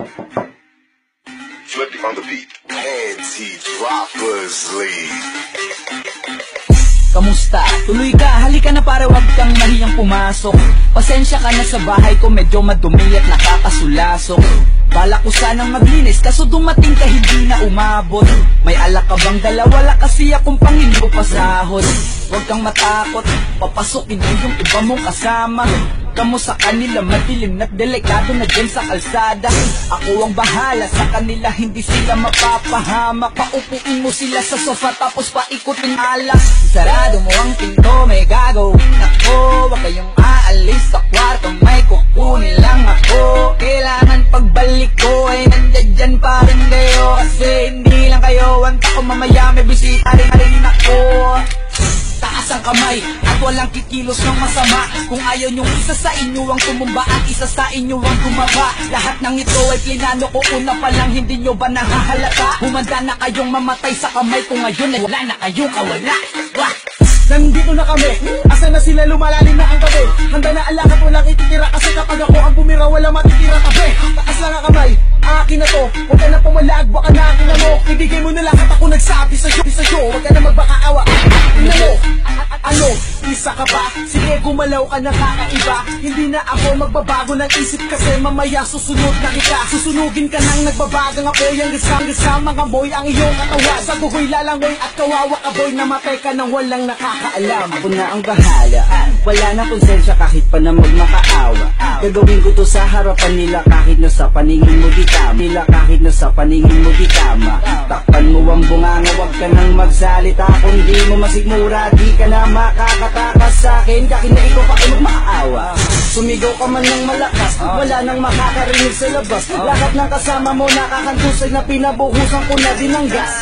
Flippy on the beat. Panty droppers lead. Kamusta? Tuloy ka, halika na para wag kang mahiyang pumasok. Pasensya ka na sa bahay ko, medyo madumi at nakakasulasok. Bala ko sanang maglinis, kaso dumating ka hindi na umabot. May alak ka bang dala? Wala kasi akong pangin ko pasahod. Huwag kang matakot, papasukin mo yung iba mong kasama. Kamu sa kanila madilim at delikado na dyan sa kalsada. Ako ang bahala sa kanila, hindi sila mapapahama. Paupuin mo sila sa sofa tapos paikutin alak. Sarado mo ang pinto, may gagawin ako. Huwag kayong aalis sa kwarto, may kukunin lang ako. Kailangan pagbalik ko ay nandyan pa rin kayo. Kasi hindi lang kayo, wanta ko mamaya may bisita rin ako. Taas ang kamay at walang kikilos ng masama. Kung ayaw nyong isa sa inyo ang tumumba at isa sa inyo ang tumaba. Lahat ng ito ay plinano ko una pa lang, hindi nyo ba nahahalata? Humanda na kayong mamatay sa kamay ko ngayon ay wala na kayong kawala. Nandito na kami, asa na sila, lumalalim na ang gabi. Handa na alak at walang ititira, kasi kapag ako ang bumira wala matitira tabi. Taas lang ang kamay, akin na to. Huwag ka na pumalag, baka na akin na mo. Ibigay mo na lahat, ako nagsabi sa'yo. Huwag ka na magbakaawa. Tingnan mo, ano, isa ka ba? Sige, gumalaw ka na kakaiba. Hindi na ako magbabago ng isip, kasi mamaya susunod na kita. Susunugin ka nang nagbabagang apoy. Ang gasam mga boy ang iyong katawan. Sa guhoy lalangoy at kawawa ka boy, namatay ka nang walang nakakaalam. Ako na ang bahala, wala na konsensya kahit pa na magmakaawa. Gagawin ko to sa harapan nila kahit na sa paningin mo di tama. Nila kahit na sa paningin mo di tama. Takpan mo ang bunganga, wag ka nang magsalita. Kung di mo masigmura, di ka na makakatakas sa akin. Kahit na ikaw pa ay magmakaawa. Sumigaw ka man ng malakas, wala nang makakarinig sa labas. Lahat ng kasama mo nakakantusay na pinabuhusan ko na din ang gas.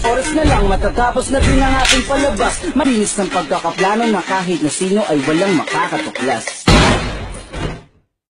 Oras na lang matatapos na din ang ating palabas. Malinis ng pagkakaplano na kahit na sino ay walang makakatuklas.